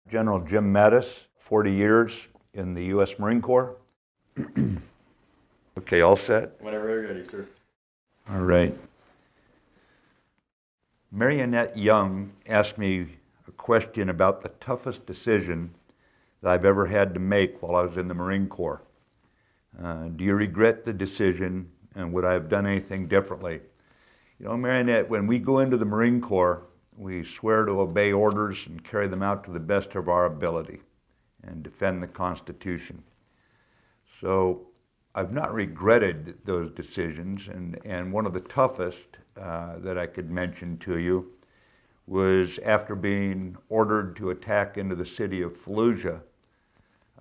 General Jim Mattis, 40 years in the U.S. Marine Corps. Okay, all set? Whenever you're ready, sir. All right. Marionette Young asked me a question about the toughest decision that I've ever had to make while I was in the Marine Corps. Do you regret the decision, and would I have done anything differently? You know, Marionette, when we go into the Marine Corps, we swear to obey orders and carry them out to the best of our ability and defend the Constitution. So I've not regretted those decisions, and one of the toughest that I could mention to you was after being ordered to attack into the city of Fallujah.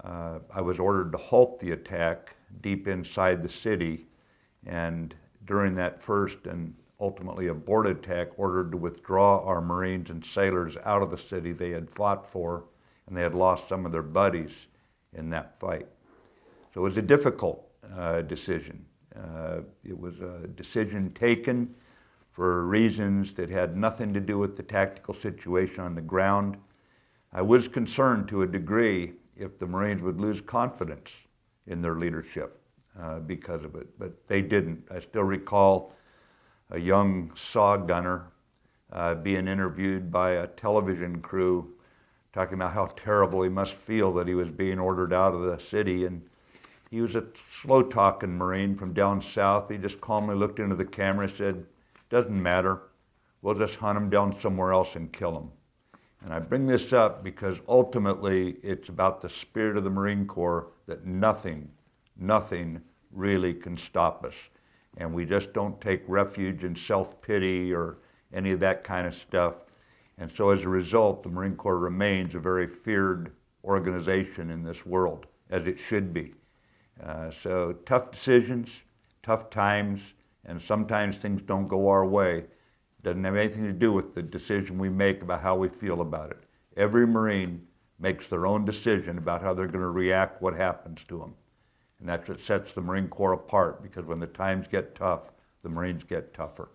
I was ordered to halt the attack deep inside the city, and during that first and ultimately aborted attack, ordered to withdraw our Marines and sailors out of the city they had fought for, and they had lost some of their buddies in that fight. So it was a difficult decision. It was a decision taken for reasons that had nothing to do with the tactical situation on the ground. I was concerned to a degree if the Marines would lose confidence in their leadership because of it, but they didn't. I still recall a young saw gunner being interviewed by a television crew talking about how terrible he must feel that he was being ordered out of the city. And he was a slow-talking Marine from down south. He just calmly looked into the camera and said, "Doesn't matter. We'll just hunt him down somewhere else and kill him." And I bring this up because ultimately it's about the spirit of the Marine Corps that nothing really can stop us. And we just don't take refuge in self-pity or any of that kind of stuff. And so as a result, the Marine Corps remains a very feared organization in this world, as it should be. So tough decisions, tough times, and sometimes things don't go our way. Doesn't have anything to do with the decision we make about how we feel about it. Every Marine makes their own decision about how they're going to react, what happens to them. And that's what sets the Marine Corps apart, because when the times get tough, the Marines get tougher.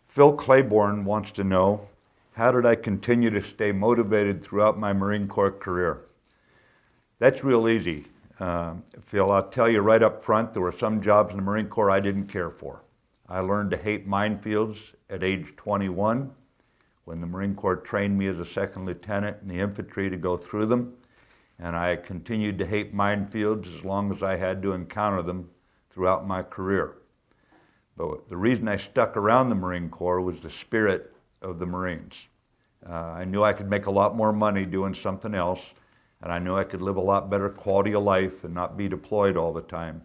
Phil Claiborne wants to know, how did I continue to stay motivated throughout my Marine Corps career? That's real easy. Phil, I'll tell you right up front, there were some jobs in the Marine Corps I didn't care for. I learned to hate minefields at age 21 when the Marine Corps trained me as a second lieutenant in the infantry to go through them. And I continued to hate minefields as long as I had to encounter them throughout my career. But the reason I stuck around the Marine Corps was the spirit of the Marines. I knew I could make a lot more money doing something else, and I knew I could live a lot better quality of life and not be deployed all the time.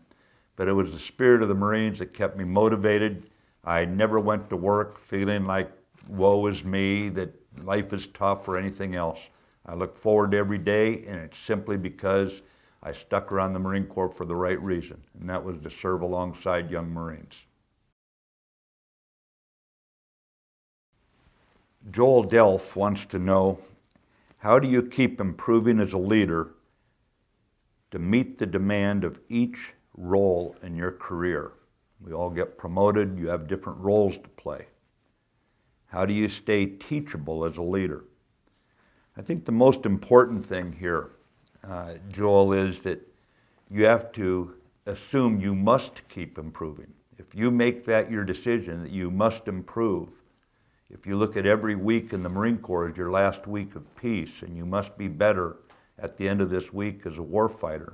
But it was the spirit of the Marines that kept me motivated. I never went to work feeling like, woe is me, that life is tough or anything else. I look forward to every day, and it's simply because I stuck around the Marine Corps for the right reason, and that was to serve alongside young Marines. Joel Delph wants to know, how do you keep improving as a leader to meet the demand of each role in your career? We all get promoted, you have different roles to play. How do you stay teachable as a leader? I think the most important thing here, Joel, is that you have to assume you must keep improving. If you make that your decision, that you must improve, if you look at every week in the Marine Corps as your last week of peace, and you must be better at the end of this week as a warfighter,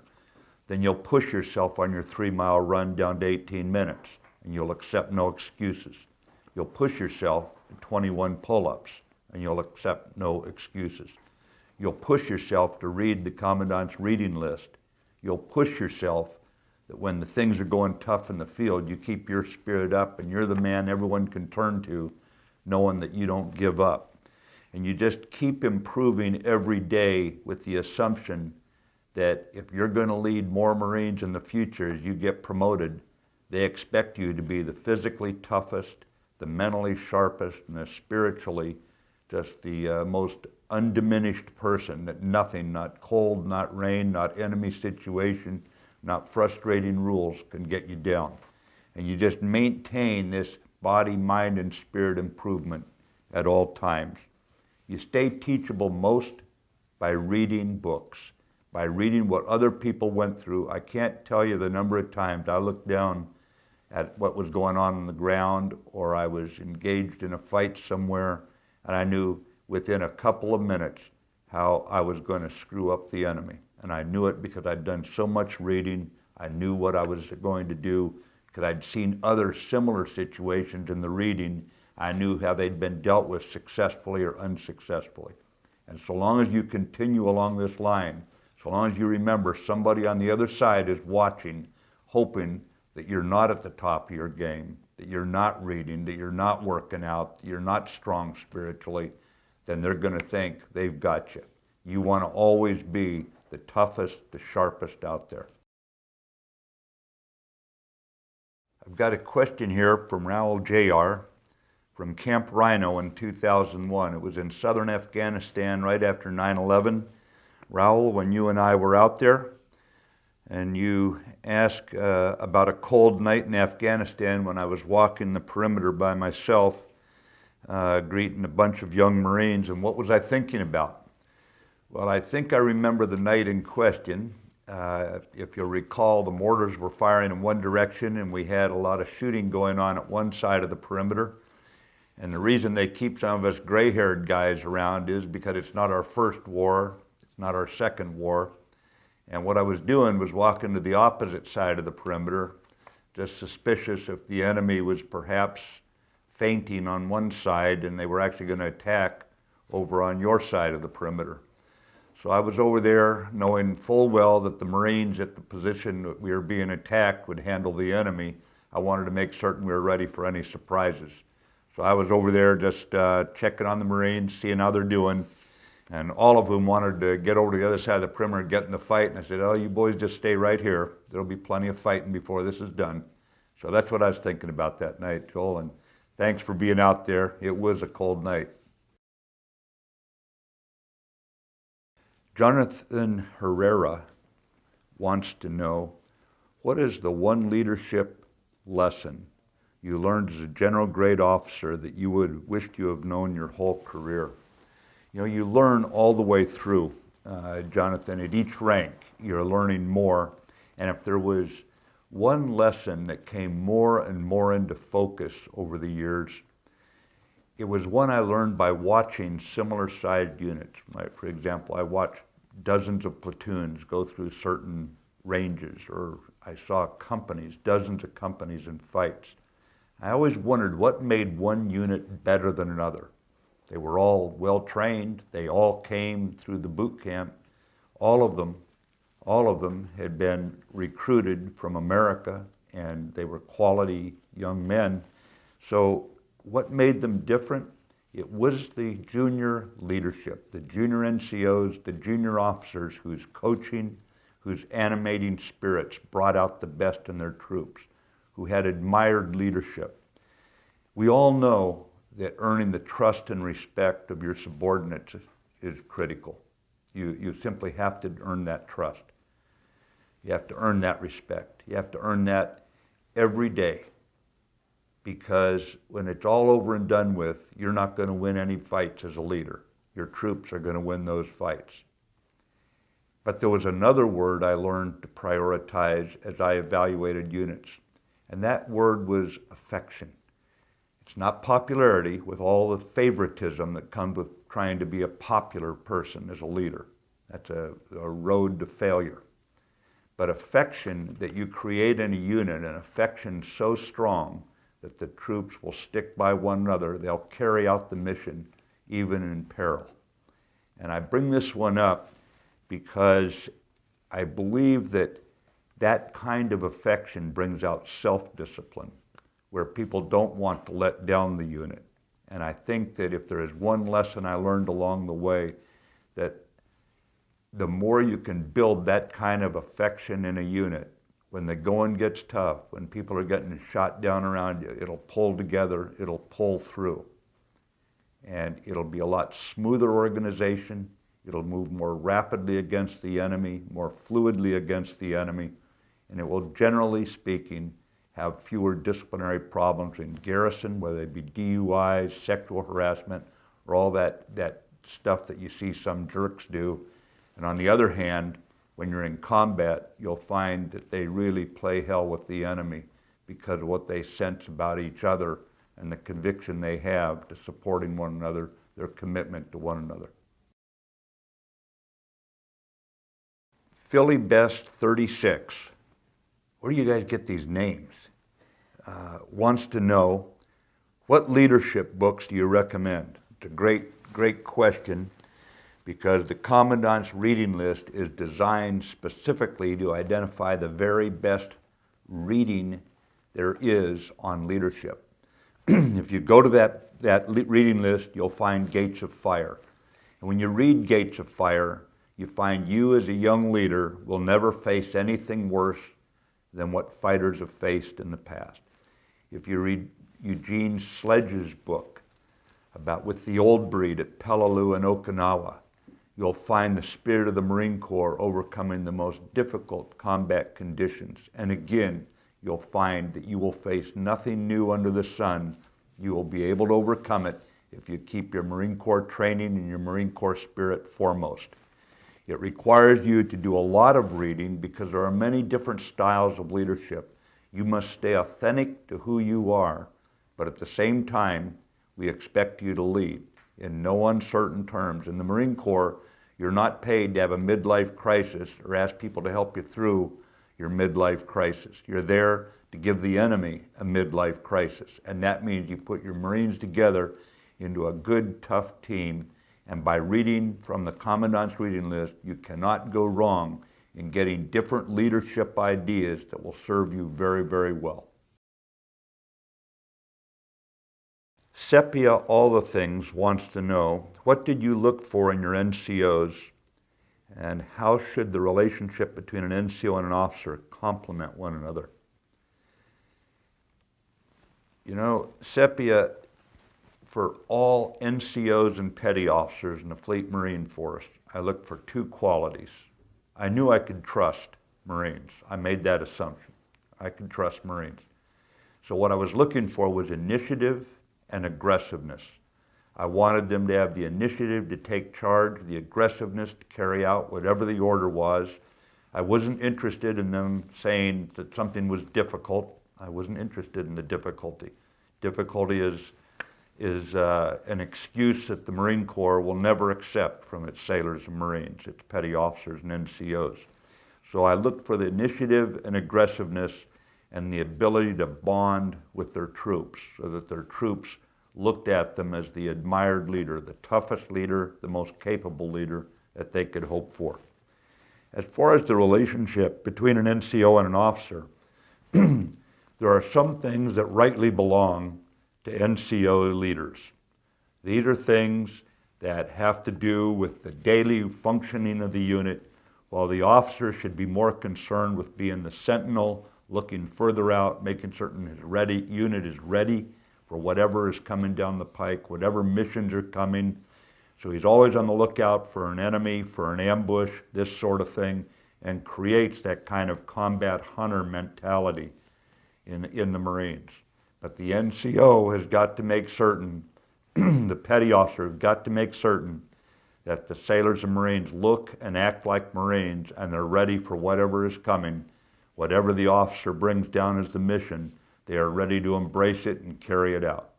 then you'll push yourself on your 3-mile run down to 18 minutes, and you'll accept no excuses. You'll push yourself to 21 pull-ups, and you'll accept no excuses. You'll push yourself to read the Commandant's reading list. You'll push yourself that when the things are going tough in the field, you keep your spirit up, and you're the man everyone can turn to, knowing that you don't give up. And you just keep improving every day with the assumption that if you're going to lead more Marines in the future as you get promoted, they expect you to be the physically toughest, the mentally sharpest, and the spiritually just the most undiminished person, that nothing, not cold, not rain, not enemy situation, not frustrating rules can get you down. And you just maintain this body, mind, and spirit improvement at all times. You stay teachable most by reading books, by reading what other people went through. I can't tell you the number of times I looked down at what was going on the ground, or I was engaged in a fight somewhere, and I knew within a couple of minutes how I was going to screw up the enemy. And I knew it because I'd done so much reading. I knew what I was going to do because I'd seen other similar situations in the reading. I knew how they'd been dealt with successfully or unsuccessfully. And so long as you continue along this line, so long as you remember somebody on the other side is watching, hoping that you're not at the top of your game, that you're not reading, that you're not working out, that you're not strong spiritually, then they're going to think they've got you. You want to always be the toughest, the sharpest out there. I've got a question here from Raoul Jr. from Camp Rhino in 2001. It was in southern Afghanistan right after 9/11. Raoul, when you and I were out there, and you asked about a cold night in Afghanistan when I was walking the perimeter by myself, greeting a bunch of young Marines, and what was I thinking about? Well, I think I remember the night in question. If you'll recall, the mortars were firing in one direction, and we had a lot of shooting going on at one side of the perimeter. And the reason they keep some of us gray-haired guys around is because it's not our first war, it's not our second war. And what I was doing was walking to the opposite side of the perimeter, just suspicious if the enemy was perhaps fainting on one side and they were actually going to attack over on your side of the perimeter. So I was over there knowing full well that the Marines at the position that we were being attacked would handle the enemy. I wanted to make certain we were ready for any surprises. So I was over there just checking on the Marines, seeing how they're doing. And all of them wanted to get over to the other side of the perimeter and get in the fight. And I said, oh, you boys just stay right here. There'll be plenty of fighting before this is done. So that's what I was thinking about that night, Joel. And thanks for being out there. It was a cold night. Jonathan Herrera wants to know, what is the one leadership lesson you learned as a general grade officer that you would wished you have known your whole career? You know, you learn all the way through, Jonathan, at each rank. You're learning more. And if there was one lesson that came more and more into focus over the years, it was one I learned by watching similar sized units. Like, for example, I watched dozens of platoons go through certain ranges, or I saw companies, dozens of companies in fights. I always wondered what made one unit better than another. They were all well trained. They all came through the boot camp. All of them had been recruited from America, and they were quality young men. So what made them different? It was the junior leadership, the junior NCOs, the junior officers whose coaching, whose animating spirits brought out the best in their troops, who had admired leadership. We all know that earning the trust and respect of your subordinates is critical. You simply have to earn that trust. You have to earn that respect. You have to earn that every day, because when it's all over and done with, you're not going to win any fights as a leader. Your troops are going to win those fights. But there was another word I learned to prioritize as I evaluated units, and that word was affection. It's not popularity with all the favoritism that comes with trying to be a popular person as a leader. That's a road to failure. But affection that you create in a unit, an affection so strong that the troops will stick by one another, they'll carry out the mission even in peril. And I bring this one up because I believe that that kind of affection brings out self-discipline, where people don't want to let down the unit. And I think that if there is one lesson I learned along the way, that the more you can build that kind of affection in a unit, when the going gets tough, when people are getting shot down around you, it'll pull together, it'll pull through. And it'll be a lot smoother organization. It'll move more rapidly against the enemy, more fluidly against the enemy, and it will, generally speaking, have fewer disciplinary problems in garrison, whether they be DUIs, sexual harassment, or all that stuff that you see some jerks do. And on the other hand, when you're in combat, you'll find that they really play hell with the enemy because of what they sense about each other and the conviction they have to supporting one another, their commitment to one another. Philly Best 36, where do you guys get these names? Wants to know, what leadership books do you recommend? It's a great question, because the Commandant's reading list is designed specifically to identify the very best reading there is on leadership. If you go to that reading list, you'll find Gates of Fire. And when you read Gates of Fire, you find you as a young leader will never face anything worse than what fighters have faced in the past. If you read Eugene Sledge's book about with the old breed at Peleliu and Okinawa, you'll find the spirit of the Marine Corps overcoming the most difficult combat conditions. And again, you'll find that you will face nothing new under the sun. You will be able to overcome it if you keep your Marine Corps training and your Marine Corps spirit foremost. It requires you to do a lot of reading because there are many different styles of leadership. You must stay authentic to who you are, but at the same time, we expect you to lead in no uncertain terms. In the Marine Corps, you're not paid to have a midlife crisis or ask people to help you through your midlife crisis. You're there to give the enemy a midlife crisis, and that means you put your Marines together into a good, tough team. And by reading from the Commandant's reading list, you cannot go wrong in getting different leadership ideas that will serve you very, very well. Sepia All the Things wants to know, what did you look for in your NCOs, and how should the relationship between an NCO and an officer complement one another? You know, Sepia, for all NCOs and petty officers in the Fleet Marine Force, I looked for two qualities. I knew I could trust Marines. I made that assumption. I could trust Marines. So what I was looking for was initiative and aggressiveness. I wanted them to have the initiative to take charge, the aggressiveness to carry out whatever the order was. I wasn't interested in them saying that something was difficult. I wasn't interested in the difficulty. Difficulty is an excuse that the Marine Corps will never accept from its sailors and Marines, its petty officers and NCOs. So I looked for the initiative and aggressiveness and the ability to bond with their troops so that their troops looked at them as the admired leader, the toughest leader, the most capable leader that they could hope for. As far as the relationship between an NCO and an officer, there are some things that rightly belong to NCO leaders. These are things that have to do with the daily functioning of the unit, while the officer should be more concerned with being the sentinel, looking further out, making certain his unit is ready for whatever is coming down the pike, whatever missions are coming. So he's always on the lookout for an enemy, for an ambush, this sort of thing, and creates that kind of combat hunter mentality in the Marines. But the NCO has got to make certain, the petty officer has got to make certain that the sailors and Marines look and act like Marines and they're ready for whatever is coming. Whatever the officer brings down as the mission, they are ready to embrace it and carry it out.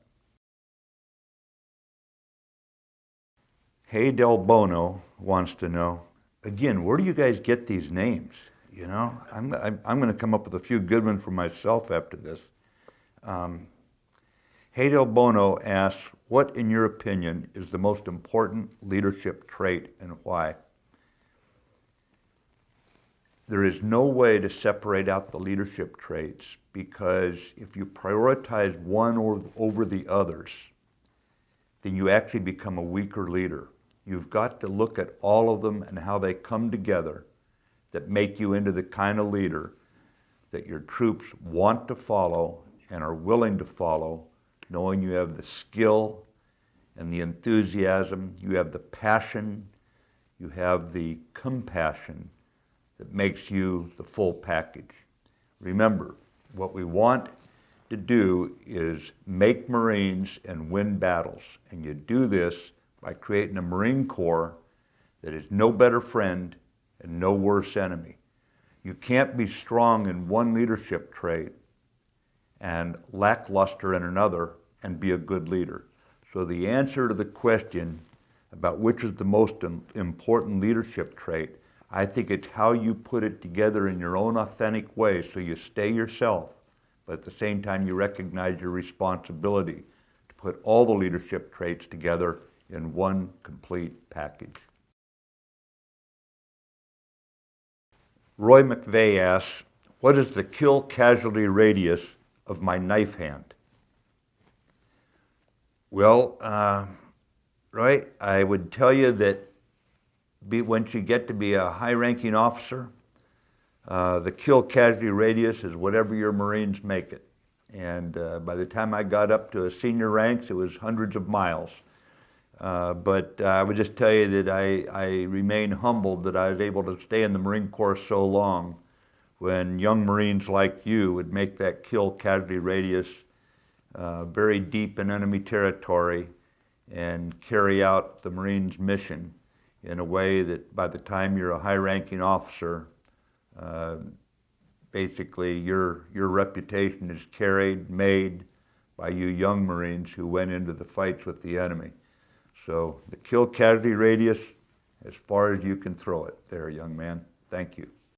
Hey Del Bono wants to know, again, where do you guys get these names? You know, I'm going to come up with a few good ones for myself after this. Hey Del Bono asks, what in your opinion is the most important leadership trait and why? There is no way to separate out the leadership traits, because if you prioritize one over the others, then you actually become a weaker leader. You've got to look at all of them and how they come together that make you into the kind of leader that your troops want to follow and are willing to follow, knowing you have the skill and the enthusiasm, you have the passion, you have the compassion that makes you the full package. Remember, What we want to do is make Marines and win battles. And you do this by creating a Marine Corps that is no better friend and no worse enemy. You can't be strong in one leadership trait and lackluster in another and be a good leader. So the answer to the question about which is the most important leadership trait, I think it's how you put it together in your own authentic way so you stay yourself, but at the same time you recognize your responsibility to put all the leadership traits together in one complete package. Roy McVeigh asks, what is the kill casualty radius of my knife hand? Well, Roy, I would tell you that once you get to be a high-ranking officer, the kill casualty radius is whatever your Marines make it. And by the time I got up to senior ranks, it was hundreds of miles. But I would just tell you that I remain humbled that I was able to stay in the Marine Corps so long when young Marines like you would make that kill casualty radius very deep in enemy territory and carry out the Marines' mission in a way that by the time you're a high-ranking officer, basically your reputation is carried, made by you young Marines who went into the fights with the enemy. So the kill casualty radius, as far as you can throw it there, young man. Thank you.